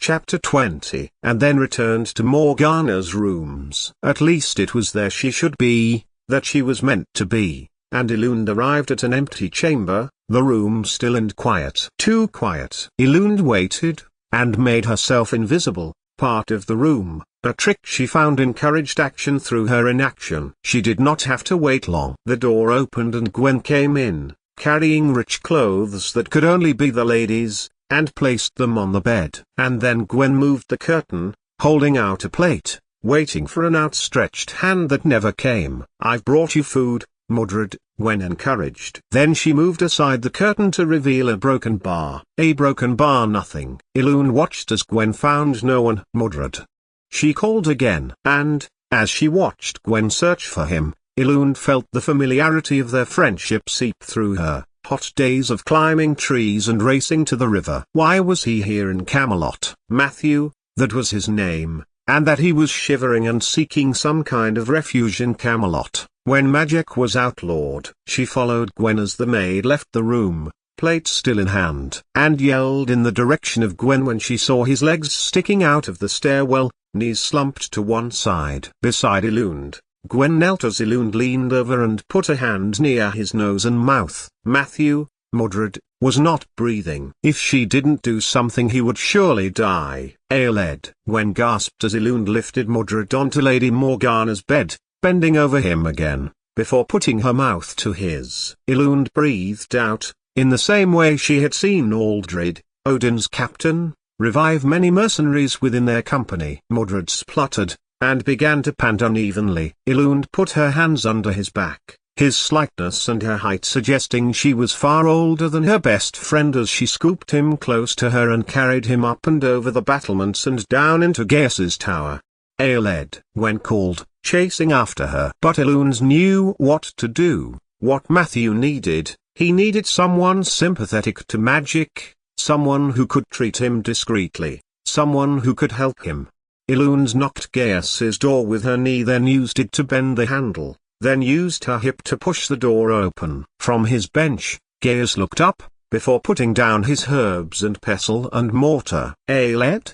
Chapter 20. And then returned to Morgana's rooms. At least it was there she should be, that she was meant to be, and Elund arrived at an empty chamber, the room still and quiet. Too quiet. Elund waited, and made herself invisible, part of the room. A trick she found encouraged action through her inaction. She did not have to wait long. The door opened and Gwen came in, carrying rich clothes that could only be the lady's, and placed them on the bed. And then Gwen moved the curtain, holding out a plate, waiting for an outstretched hand that never came. "I've brought you food, Mordred," Gwen encouraged. Then she moved aside the curtain to reveal a broken bar. A broken bar, nothing. Elune watched as Gwen found no one. "Mordred." She called again. And, as she watched Gwen search for him, Elune felt the familiarity of their friendship seep through her. Hot days of climbing trees and racing to the river. Why was he here in Camelot? Matthew, that was his name, and that he was shivering and seeking some kind of refuge in Camelot, when magic was outlawed. She followed Gwen as the maid left the room, plate still in hand, and yelled in the direction of Gwen when she saw his legs sticking out of the stairwell, knees slumped to one side. Beside Elund, Gwen knelt as Elund leaned over and put a hand near his nose and mouth. Matthew, Mordred, was not breathing. If she didn't do something he would surely die. Aeled. Gwen gasped as Elund lifted Mordred onto Lady Morgana's bed, bending over him again, before putting her mouth to his. Elund breathed out, in the same way she had seen Aldred, Odin's captain, revive many mercenaries within their company. Mordred spluttered, and began to pant unevenly. Elund put her hands under his back, his slightness and her height suggesting she was far older than her best friend, as she scooped him close to her and carried him up and over the battlements and down into Gaius's tower. Aeled, Gwen called, chasing after her. But Elund knew what to do, what Matthew needed. He needed someone sympathetic to magic, someone who could treat him discreetly, someone who could help him. Elund knocked Gaius's door with her knee, then used it to bend the handle, then used her hip to push the door open. From his bench, Gaius looked up, before putting down his herbs and pestle and mortar. "Aeled?"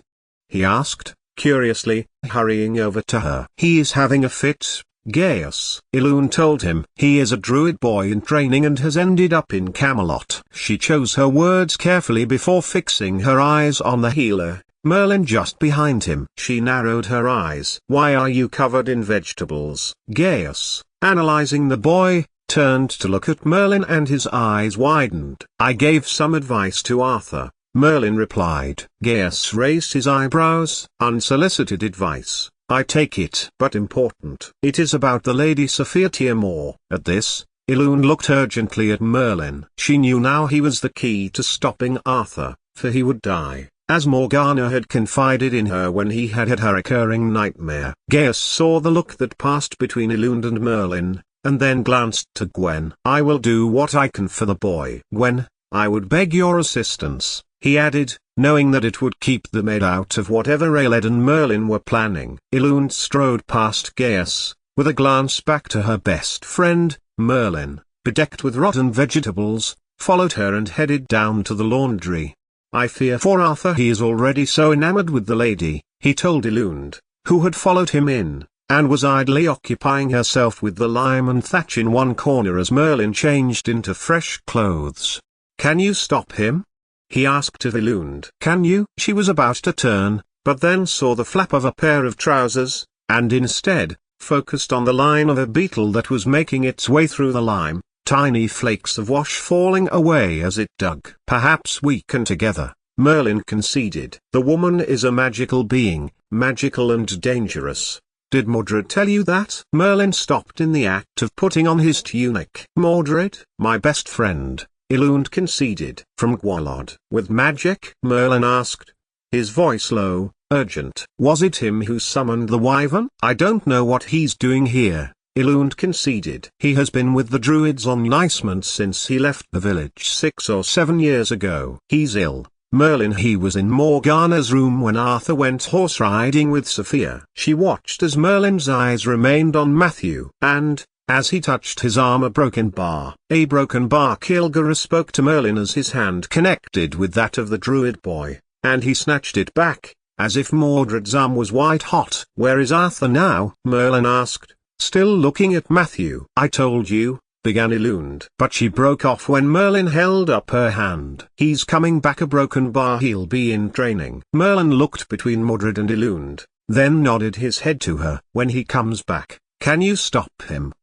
he asked, curiously, hurrying over to her. "He is having a fit, Gaius," Elund told him. "He is a druid boy in training and has ended up in Camelot." She chose her words carefully before fixing her eyes on the healer, Merlin, just behind him. She narrowed her eyes. "Why are you covered in vegetables?" Gaius, analyzing the boy, turned to look at Merlin and his eyes widened. "I gave some advice to Arthur," Merlin replied. Gaius raised his eyebrows. "Unsolicited advice, I take it. But important. It is about the Lady Sophia Tiamore." At this, Elune looked urgently at Merlin. She knew now he was the key to stopping Arthur, for he would die, as Morgana had confided in her when he had her recurring nightmare. Gaius saw the look that passed between Elund and Merlin, and then glanced to Gwen. "I will do what I can for the boy." "Gwen, I would beg your assistance," he added, knowing that it would keep the maid out of whatever Aeled and Merlin were planning. Elund strode past Gaius, with a glance back to her best friend. Merlin, bedecked with rotten vegetables, followed her and headed down to the laundry. "I fear for Arthur, he is already so enamored with the lady," he told Elund, who had followed him in, and was idly occupying herself with the lime and thatch in one corner as Merlin changed into fresh clothes. "Can you stop him?" he asked of Elund. "Can you?" She was about to turn, but then saw the flap of a pair of trousers, and instead, focused on the line of a beetle that was making its way through the lime, tiny flakes of wash falling away as it dug. "Perhaps we can together," Merlin conceded. "The woman is a magical being, magical and dangerous. Did Mordred tell you that?" Merlin stopped in the act of putting on his tunic. "Mordred?" "My best friend," Elund conceded. "From Gwalod." "With magic?" Merlin asked, his voice low, urgent. "Was it him who summoned the wyvern?" "I don't know what he's doing here," Elund conceded. "He has been with the druids on Nicemont since he left the village 6 or 7 years ago." "He's ill, Merlin." "He was in Morgana's room when Arthur went horse riding with Sophia." She watched as Merlin's eyes remained on Matthew. And, as he touched his arm, a broken bar. Kilgara spoke to Merlin as his hand connected with that of the druid boy, and he snatched it back, as if Mordred's arm was white hot. "Where is Arthur now?" Merlin asked, still looking at Matthew. "I told you," began Elund. But she broke off when Merlin held up her hand. "He's coming back, a broken bar, he'll be in training." Merlin looked between Mordred and Elund, then nodded his head to her. "When he comes back, can you stop him?"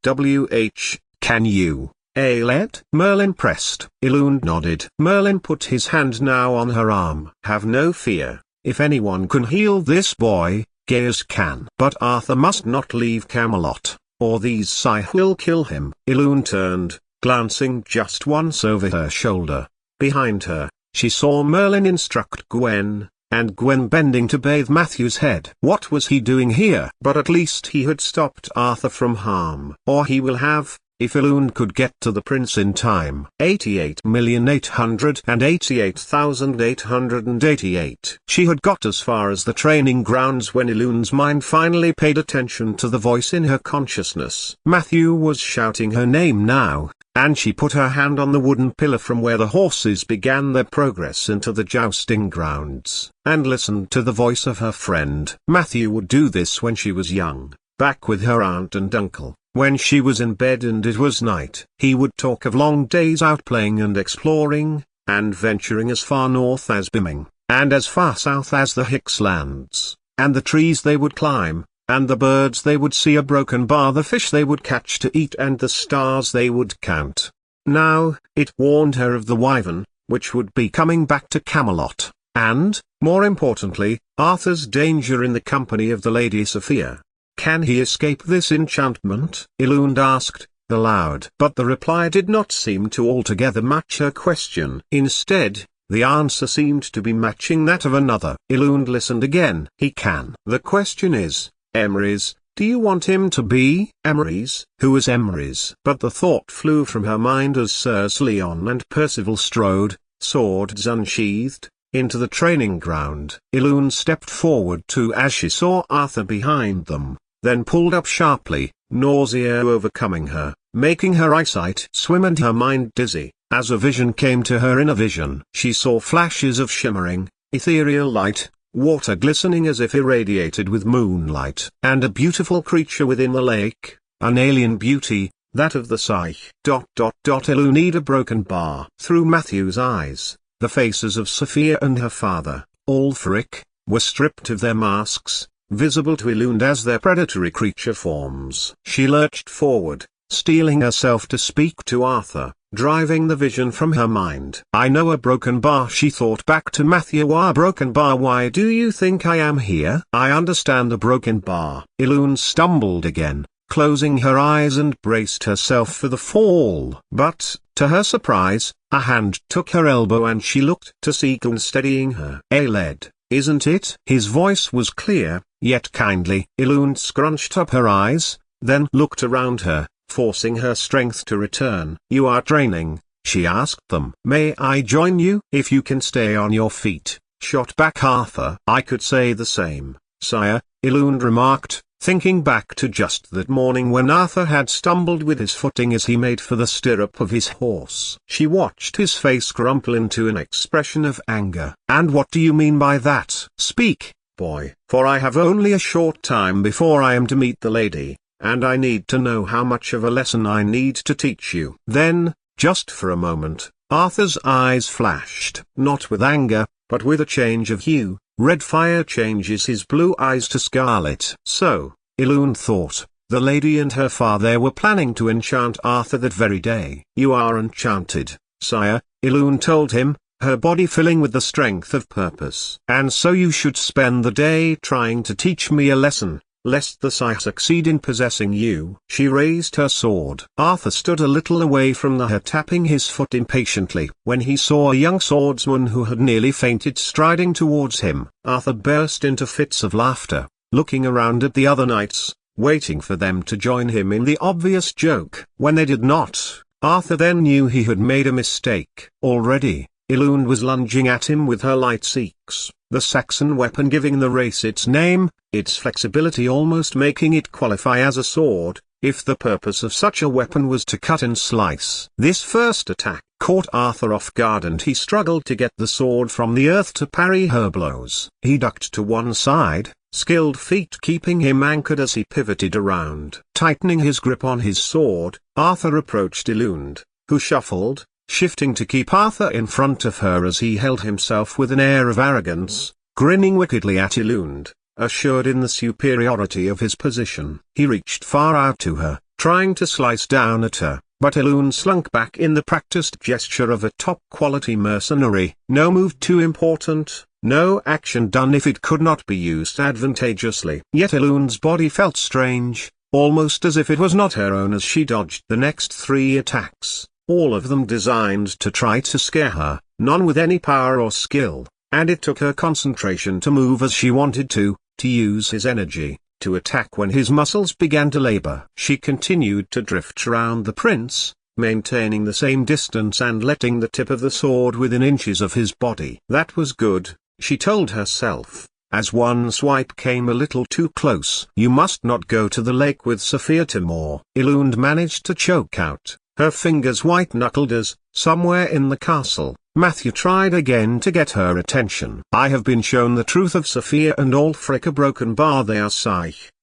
Can you? Aeled? Merlin pressed. Elund nodded. Merlin put his hand now on her arm. "Have no fear, if anyone can heal this boy, Gaius can. But Arthur must not leave Camelot, or these Scythe will kill him." Elund turned, glancing just once over her shoulder. Behind her, she saw Merlin instruct Gwen, and Gwen bending to bathe Matthew's head. What was he doing here? But at least he had stopped Arthur from harm. Or he will have, if Elund could get to the prince in time. 88,888,888. She had got as far as the training grounds when Elund's mind finally paid attention to the voice in her consciousness. Matthew was shouting her name now, and she put her hand on the wooden pillar from where the horses began their progress into the jousting grounds, and listened to the voice of her friend. Matthew would do this when she was young, back with her aunt and uncle. When she was in bed and it was night, he would talk of long days out playing and exploring, and venturing as far north as Bimming, and as far south as the Hickslands, and the trees they would climb, and the birds they would see, a broken bar, the fish they would catch to eat, and the stars they would count. Now, it warned her of the wyvern, which would be coming back to Camelot, and, more importantly, Arthur's danger in the company of the Lady Sophia. "Can he escape this enchantment?" Elund asked, aloud. But the reply did not seem to altogether match her question. Instead, the answer seemed to be matching that of another. Elund listened again. "He can. The question is, Emery's, do you want him to be?" "Emery's? Who is Emery's?" But the thought flew from her mind as Sirs Leon and Percival strode, swords unsheathed, into the training ground. Elund stepped forward too as she saw Arthur behind them, then pulled up sharply, nausea overcoming her, making her eyesight swim and her mind dizzy. As a vision came to her in a vision, she saw flashes of shimmering, ethereal light, water glistening as if irradiated with moonlight, and a beautiful creature within the lake, an alien beauty, that of the Scythe. Eluned, a broken bar. Through Matthew's eyes, the faces of Sophia and her father, Ulfric, were stripped of their masks, visible to Elund as their predatory creature forms. She lurched forward, steeling herself to speak to Arthur, driving the vision from her mind. "I know a broken bar," she thought back to Matthew. "A broken bar? Why do you think I am here?" "I understand a broken bar." Elund stumbled again, closing her eyes and braced herself for the fall. But, to her surprise, a hand took her elbow and she looked to Saxon steadying her. "Aeled, isn't it?" His voice was clear, yet kindly. Elund scrunched up her eyes, then looked around her, forcing her strength to return. "You are training?" she asked them. "May I join you?" "If you can stay on your feet," shot back Arthur. "I could say the same, sire," Elund remarked, thinking back to just that morning when Arthur had stumbled with his footing as he made for the stirrup of his horse. She watched his face crumple into an expression of anger. "And what do you mean by that?" "Speak, boy, for I have only a short time before I am to meet the lady, and I need to know how much of a lesson I need to teach you." Then, just for a moment, Arthur's eyes flashed, not with anger, but with a change of hue. Red fire changes his blue eyes to scarlet. So, Elund thought, the lady and her father were planning to enchant Arthur that very day. "You are enchanted, sire," Elund told him, her body filling with the strength of purpose. "And so you should spend the day trying to teach me a lesson, lest the Scythe succeed in possessing you." She raised her sword. Arthur stood a little away from her, tapping his foot impatiently. When he saw a young swordsman who had nearly fainted striding towards him, Arthur burst into fits of laughter, looking around at the other knights, waiting for them to join him in the obvious joke. When they did not, Arthur then knew he had made a mistake. Already, Elund was lunging at him with her light seeks, the Saxon weapon giving the race its name, its flexibility almost making it qualify as a sword, if the purpose of such a weapon was to cut and slice. This first attack caught Arthur off guard and he struggled to get the sword from the earth to parry her blows. He ducked to one side, skilled feet keeping him anchored as he pivoted around. Tightening his grip on his sword, Arthur approached Elund, who shuffled, shifting to keep Arthur in front of her as he held himself with an air of arrogance, grinning wickedly at Elund, assured in the superiority of his position. He reached far out to her, trying to slice down at her, but Elund slunk back in the practiced gesture of a top-quality mercenary. No move too important, no action done if it could not be used advantageously. Yet Elund's body felt strange, almost as if it was not her own as she dodged the next 3 attacks, all of them designed to try to scare her, none with any power or skill, and it took her concentration to move as she wanted to use his energy, to attack when his muscles began to labor. She continued to drift around the prince, maintaining the same distance and letting the tip of the sword within inches of his body. That was good, she told herself, as one swipe came a little too close. You must not go to the lake with Sophia Timur. Elund managed to choke out, her fingers white-knuckled as, somewhere in the castle, Matthew tried again to get her attention. I have been shown the truth of Sophia and Ulfric a broken bar they are,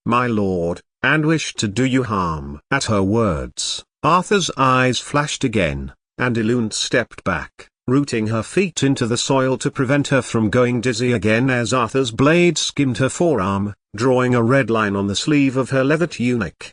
my lord, and wish to do you harm. At her words, Arthur's eyes flashed again, and Elund stepped back, rooting her feet into the soil to prevent her from going dizzy again as Arthur's blade skimmed her forearm, drawing a red line on the sleeve of her leather tunic.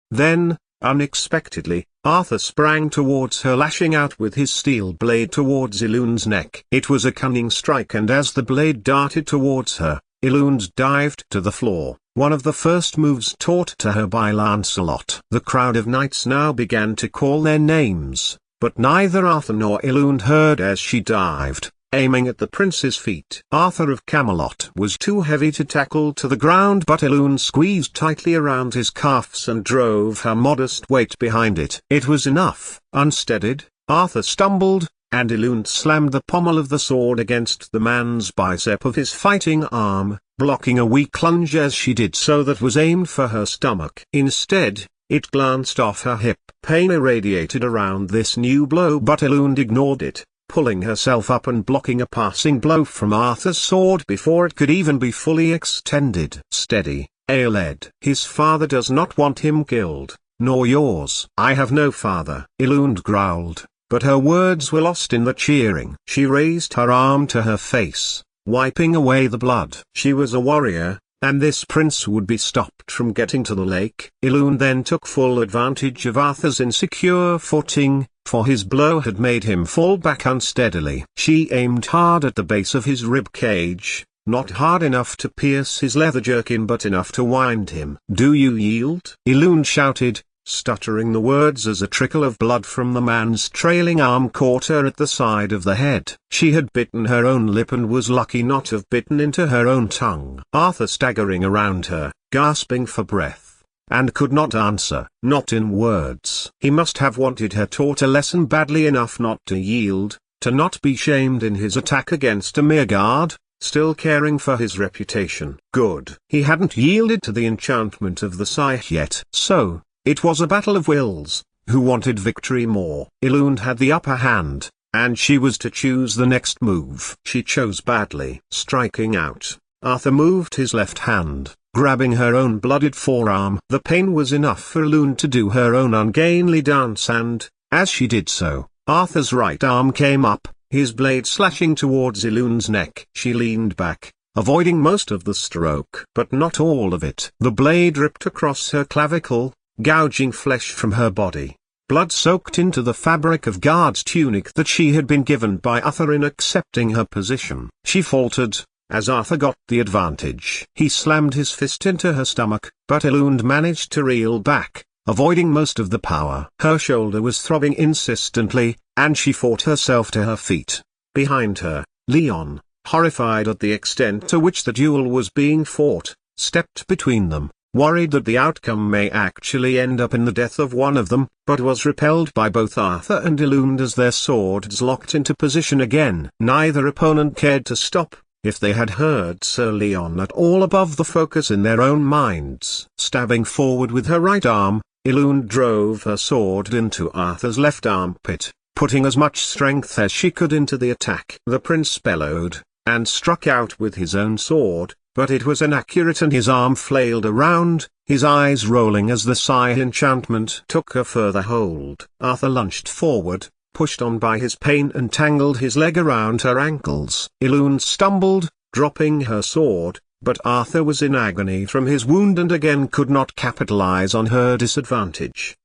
Then, unexpectedly, Arthur sprang towards her, lashing out with his steel blade towards Elund's neck. It was a cunning strike, and as the blade darted towards her, Elund dived to the floor, one of the first moves taught to her by Lancelot. The crowd of knights now began to call their names, but neither Arthur nor Elund heard as she dived, aiming at the prince's feet. Arthur of Camelot was too heavy to tackle to the ground, but Elund squeezed tightly around his cuffs and drove her modest weight behind it. It was enough. Unsteadied, Arthur stumbled, and Elund slammed the pommel of the sword against the man's bicep of his fighting arm, blocking a weak lunge as she did so that was aimed for her stomach. Instead, it glanced off her hip. Pain irradiated around this new blow, but Elund ignored it, pulling herself up and blocking a passing blow from Arthur's sword before it could even be fully extended. Steady, Aeled. His father does not want him killed, nor yours. I have no father, Elund growled, but her words were lost in the cheering. She raised her arm to her face, wiping away the blood. She was a warrior, and this prince would be stopped from getting to the lake. Elund then took full advantage of Arthur's insecure footing, for his blow had made him fall back unsteadily. She aimed hard at the base of his rib cage, not hard enough to pierce his leather jerkin but enough to wind him. Do you yield? Elund shouted, stuttering the words as a trickle of blood from the man's trailing arm caught her at the side of the head. She had bitten her own lip and was lucky not to have bitten into her own tongue. Arthur staggering around her, gasping for breath, and could not answer, not in words. He must have wanted her taught a lesson badly enough not to yield, to not be shamed in his attack against a mere guard, still caring for his reputation. Good. He hadn't yielded to the enchantment of the scythe yet. So, it was a battle of wills. Who wanted victory more? Elund had the upper hand, and she was to choose the next move. She chose badly. Striking out, Arthur moved his left hand, grabbing her own blooded forearm. The pain was enough for Elund to do her own ungainly dance, and, as she did so, Arthur's right arm came up, his blade slashing towards Elund's neck. She leaned back, avoiding most of the stroke, but not all of it. The blade ripped across her clavicle, gouging flesh from her body. Blood soaked into the fabric of guard's tunic that she had been given by Arthur in accepting her position. She faltered, as Arthur got the advantage. He slammed his fist into her stomach, but Elund managed to reel back, avoiding most of the power. Her shoulder was throbbing insistently, and she fought herself to her feet. Behind her, Leon, horrified at the extent to which the duel was being fought, stepped between them, worried that the outcome may actually end up in the death of one of them, but was repelled by both Arthur and Elund as their swords locked into position again. Neither opponent cared to stop, if they had heard Sir Leon at all above the focus in their own minds. Stabbing forward with her right arm, Elune drove her sword into Arthur's left armpit, putting as much strength as she could into the attack. The prince bellowed, and struck out with his own sword, but it was inaccurate and his arm flailed around, his eyes rolling as the Psy enchantment took a further hold. Arthur lunged forward, pushed on by his pain and tangled his leg around her ankles. Elune stumbled, dropping her sword, but Arthur was in agony from his wound and again could not capitalize on her disadvantage.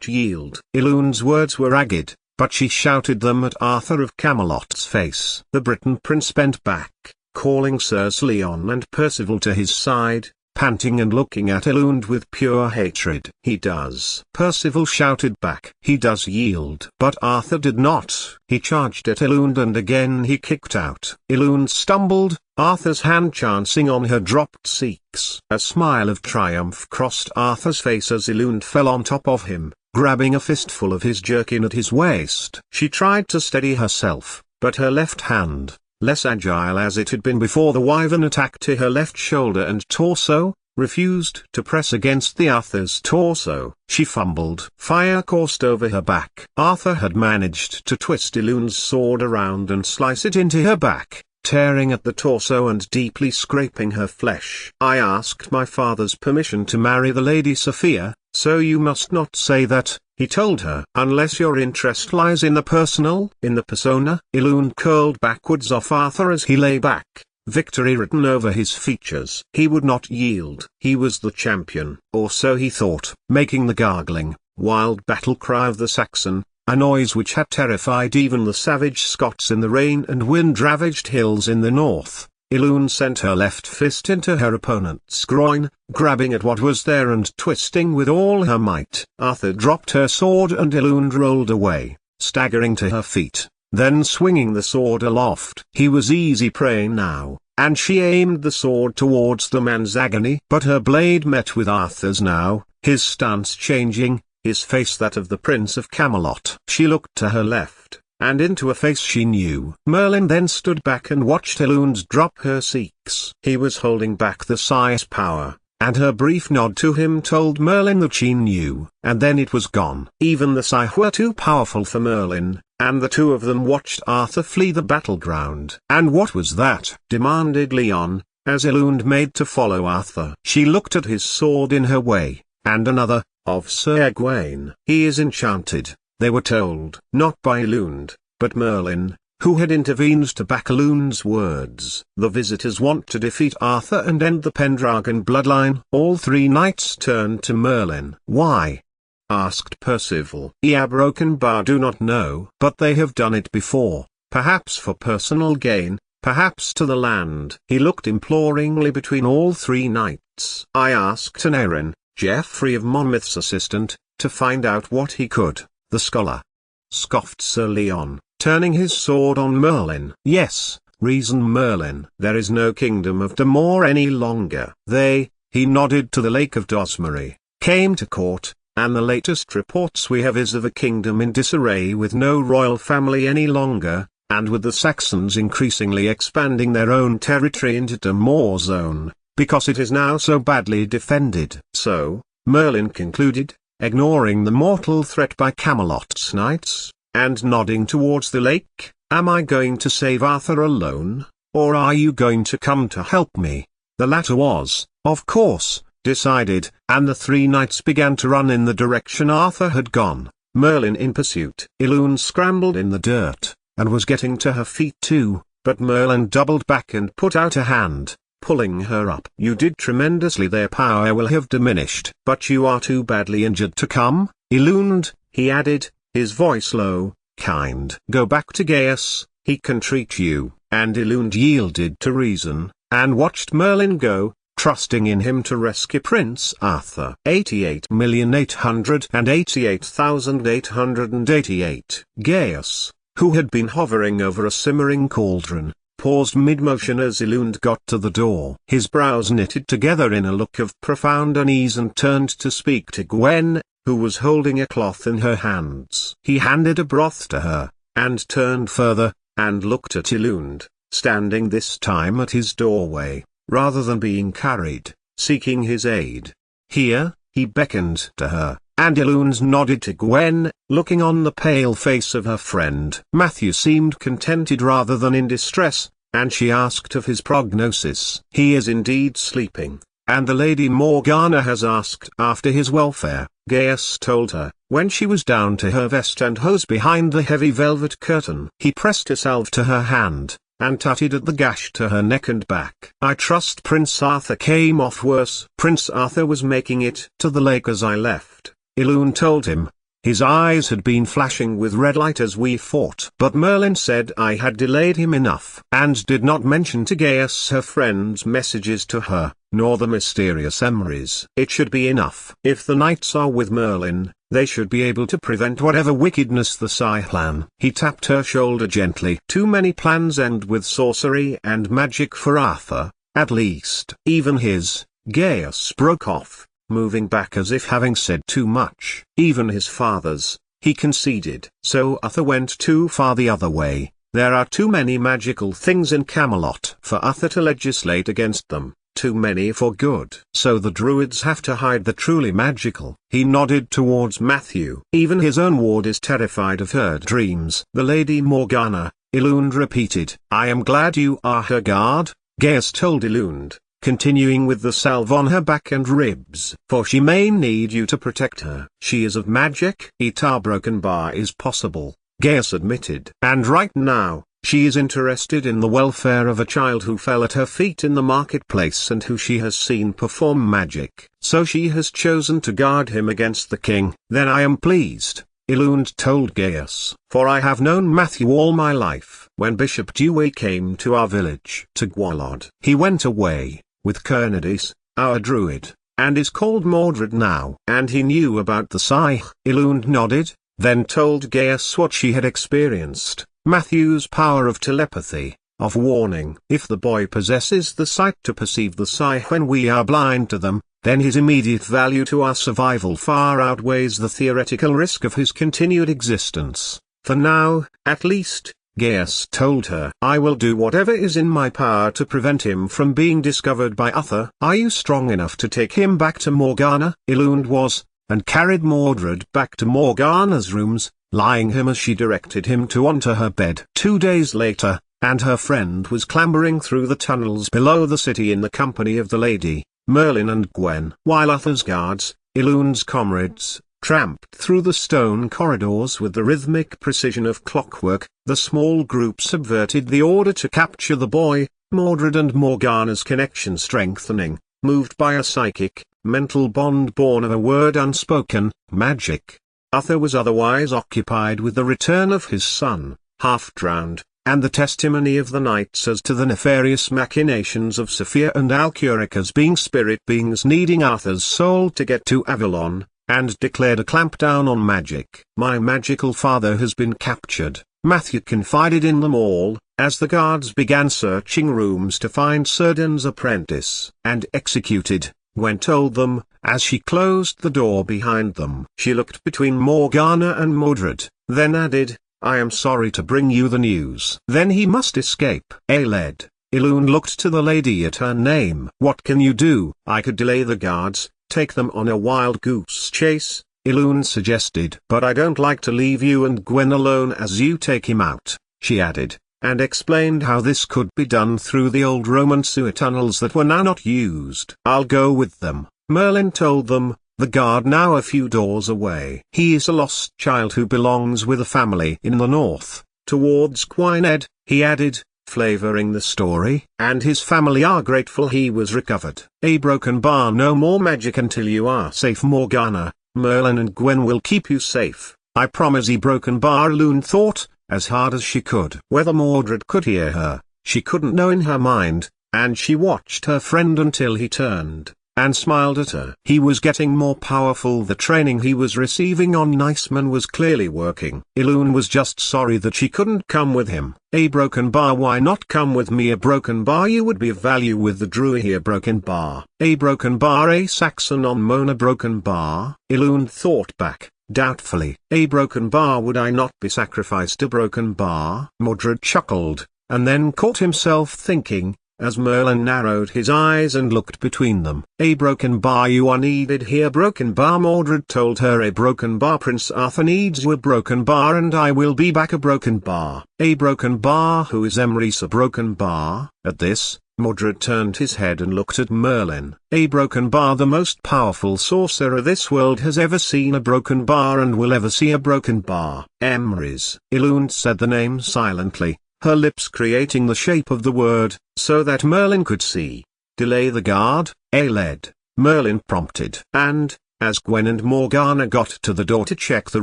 Yield. Elune's words were ragged, but she shouted them at Arthur of Camelot's face. The Briton prince bent back, calling Sirs Leon and Percival to his side, panting and looking at Elune with pure hatred. He does. Percival shouted back. He does yield. But Arthur did not. He charged at Elune and again he kicked out. Elune stumbled, Arthur's hand chancing on her dropped cheeks. A smile of triumph crossed Arthur's face as Elune fell on top of him, grabbing a fistful of his jerkin at his waist. She tried to steady herself, but her left hand, less agile as it had been before the wyvern attack to her left shoulder and torso, refused to press against the Arthur's torso. She fumbled. Fire coursed over her back. Arthur had managed to twist Elune's sword around and slice it into her back, tearing at the torso and deeply scraping her flesh. I asked my father's permission to marry the Lady Sophia, so you must not say that, he told her. Unless your interest lies in the personal, in the persona. Elune curled backwards off Arthur as he lay back, victory written over his features. He would not yield. He was the champion, or so he thought, making the gargling, wild battle cry of the Saxon, a noise which had terrified even the savage Scots in the rain and wind-ravaged hills in the north. Elune sent her left fist into her opponent's groin, grabbing at what was there and twisting with all her might. Arthur dropped her sword and Elune rolled away, staggering to her feet, then swinging the sword aloft. He was easy prey now, and she aimed the sword towards the man's agony. But her blade met with Arthur's now, his stance changing, his face that of the Prince of Camelot. She looked to her left, and into a face she knew. Merlin then stood back and watched Elune drop her cheeks. He was holding back the Psy's power, and her brief nod to him told Merlin that she knew, and then it was gone. Even the Psy were too powerful for Merlin, and the two of them watched Arthur flee the battleground. And what was that? Demanded Leon, as Elune made to follow Arthur. She looked at his sword in her way, and another, of Sir Egwene. He is enchanted, they were told. Not by Elune, but Merlin, who had intervened to back Elune's words. The visitors want to defeat Arthur and end the Pendragon bloodline. All three knights turned to Merlin. Why? Asked Percival. Brokenbar do not know. But they have done it before, perhaps for personal gain, perhaps to the land. He looked imploringly between all three knights. I asked Anarin, Geoffrey of Monmouth's assistant, to find out what he could. The scholar, scoffed Sir Leon, turning his sword on Merlin. Yes, reasoned Merlin. There is no kingdom of Damore any longer. They, he nodded to the Lake of Dosmery, came to court, and the latest reports we have is of a kingdom in disarray with no royal family any longer, and with the Saxons increasingly expanding their own territory into Damore's own, because it is now so badly defended. So, Merlin concluded, ignoring the mortal threat by Camelot's knights, and nodding towards the lake, am I going to save Arthur alone, or are you going to come to help me? The latter was, of course, decided, and the three knights began to run in the direction Arthur had gone, Merlin in pursuit. Elune scrambled in the dirt, and was getting to her feet too, but Merlin doubled back and put out a hand, pulling her up. You did tremendously. Their power will have diminished. But you are too badly injured to come, Elune, he added, his voice low, kind. Go back to Gaius, he can treat you. And Elune yielded to reason, and watched Merlin go, trusting in him to rescue Prince Arthur. 88,888,888. Gaius, who had been hovering over a simmering cauldron, paused mid-motion as Elune got to the door. His brows knitted together in a look of profound unease and turned to speak to Gwen, who was holding a cloth in her hands. He handed a broth to her, and turned further, and looked at Elune, standing this time at his doorway, rather than being carried, seeking his aid. Here, he beckoned to her, and Elune nodded to Gwen, looking on the pale face of her friend. Matthew seemed contented rather than in distress, and she asked of his prognosis. He is indeed sleeping, and the Lady Morgana has asked after his welfare, Gaius told her, when she was down to her vest and hose behind the heavy velvet curtain. He pressed a salve to her hand, and tutted at the gash to her neck and back. I trust Prince Arthur came off worse. Prince Arthur was making it to the lake as I left, Elune told him. His eyes had been flashing with red light as we fought. But Merlin said I had delayed him enough, and did not mention to Gaius her friend's messages to her, nor the mysterious emeries. It should be enough. If the knights are with Merlin, they should be able to prevent whatever wickedness the Psy plan. He tapped her shoulder gently. Too many plans end with sorcery and magic for Arthur, at least. Even his. Gaius broke off, moving back as if having said too much. Even his father's, he conceded. So Arthur went too far the other way. There are too many magical things in Camelot for Arthur to legislate against them. Too many for good. So the druids have to hide the truly magical. He nodded towards Matthew. Even his own ward is terrified of her dreams. The Lady Morgana, Elune repeated. I am glad you are her guard, Gaius told Elune, continuing with the salve on her back and ribs. For she may need you to protect her. She is of magic. Itar broken bar is possible, Gaius admitted. And right now, she is interested in the welfare of a child who fell at her feet in the marketplace and who she has seen perform magic. So she has chosen to guard him against the king. Then I am pleased, Elune told Gaius, for I have known Matthew all my life. When Bishop Dewey came to our village to Gwalod, he went away, with Kernadis, our druid, and is called Mordred now. And he knew about the Psy. Elune nodded, then told Gaius what she had experienced. Matthew's power of telepathy, of warning. If the boy possesses the sight to perceive the Psy when we are blind to them, then his immediate value to our survival far outweighs the theoretical risk of his continued existence. For now, at least, Gaius told her. I will do whatever is in my power to prevent him from being discovered by Arthur. Are you strong enough to take him back to Morgana? Elune was, and carried Mordred back to Morgana's rooms, lying him as she directed him to onto her bed. 2 days later, and her friend was clambering through the tunnels below the city in the company of the Lady, Merlin and Gwen. While Arthur's guards, Elune's comrades, tramped through the stone corridors with the rhythmic precision of clockwork, the small group subverted the order to capture the boy, Mordred and Morgana's connection strengthening, moved by a psychic, mental bond born of a word unspoken, magic. Arthur was otherwise occupied with the return of his son, half drowned, and the testimony of the knights as to the nefarious machinations of Sophia and Alcuric as being spirit beings needing Arthur's soul to get to Avalon, and declared a clampdown on magic. My magical father has been captured, Matthew confided in them all, as the guards began searching rooms to find Cerdin's apprentice. And executed, Gwen told them, as she closed the door behind them. She looked between Morgana and Mordred, then added, I am sorry to bring you the news. Then he must escape. Aled, Elune looked to the lady at her name. What can you do? I could delay the guards, take them on a wild goose chase, Elune suggested. But I don't like to leave you and Gwen alone as you take him out, she added, and explained how this could be done through the old Roman sewer tunnels that were now not used. I'll go with them, Merlin told them, the guard now a few doors away. He is a lost child who belongs with a family in the north, towards Gwynedd, he added, flavoring the story. And his family are grateful he was recovered. A broken bar, no more magic until you are safe. Morgana, Merlin and Gwen will keep you safe, I promise. A broken bar, Elune thought, as hard as she could. Whether Mordred could hear her, she couldn't know in her mind, and she watched her friend until he turned, and smiled at her. He was getting more powerful. The training he was receiving on Niceman was clearly working. Elune was just sorry that she couldn't come with him. A broken bar, why not come with me? A broken bar, you would be of value with the druid here. Broken bar. A broken bar, a Saxon on Mona. Broken bar, Elune thought back, doubtfully. A broken bar, would I not be sacrificed? A broken bar? Mordred chuckled, and then caught himself thinking, as Merlin narrowed his eyes and looked between them. "A broken bar you are needed here." "Broken bar," Mordred told her. "A broken bar. Prince Arthur needs you. A broken bar and I will be back." "A broken bar." "A broken bar. Who is Emrys?" "A broken bar." At this, Mordred turned his head and looked at Merlin. "A broken bar. The most powerful sorcerer this world has ever seen a broken bar and will ever see a broken bar." "Emrys." Elune said the name silently, her lips creating the shape of the word, so that Merlin could see. "Delay the guard, Aled," Merlin prompted. And, as Gwen and Morgana got to the door to check the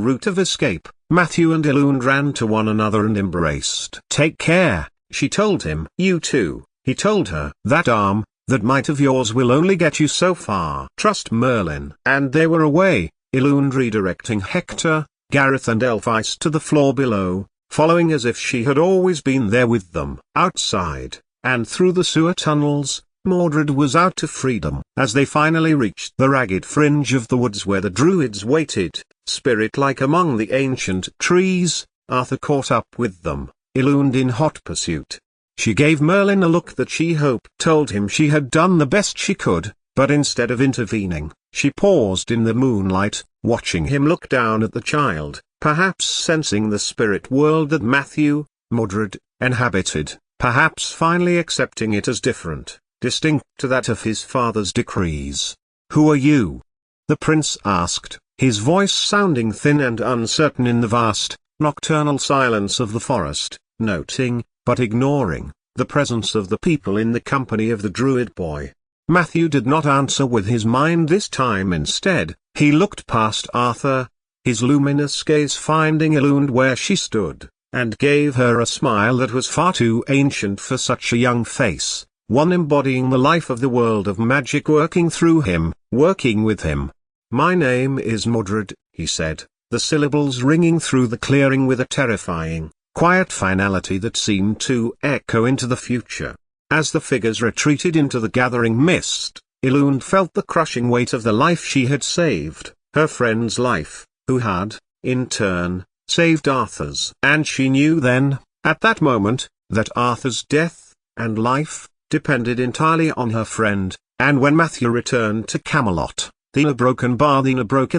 route of escape, Matthew and Elune ran to one another and embraced. "Take care," she told him. "You too," he told her. "That arm, that might of yours will only get you so far. Trust Merlin." And they were away, Elune redirecting Hector, Gareth and Elphys to the floor below, following as if she had always been there with them. Outside, and through the sewer tunnels, Mordred was out to freedom. As they finally reached the ragged fringe of the woods where the druids waited, spirit-like among the ancient trees, Arthur caught up with them, Elune in hot pursuit. She gave Merlin a look that she hoped told him she had done the best she could, but instead of intervening, she paused in the moonlight, watching him look down at the child, perhaps sensing the spirit world that Matthew, Mordred, inhabited, perhaps finally accepting it as different, distinct to that of his father's decrees. "Who are you?" the prince asked, his voice sounding thin and uncertain in the vast, nocturnal silence of the forest, noting, but ignoring, the presence of the people in the company of the druid boy. Matthew did not answer with his mind this time. Instead, he looked past Arthur, his luminous gaze finding Elune where she stood, and gave her a smile that was far too ancient for such a young face, one embodying the life of the world of magic working through him, working with him. "My name is Mordred," he said, the syllables ringing through the clearing with a terrifying, quiet finality that seemed to echo into the future. As the figures retreated into the gathering mist, Elune felt the crushing weight of the life she had saved, her friend's life, who had, in turn, saved Arthur's. And she knew then, at that moment, that Arthur's death, and life, depended entirely on her friend, and when Matthew returned to Camelot, the broken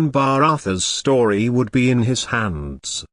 bar, Arthur's story would be in his hands.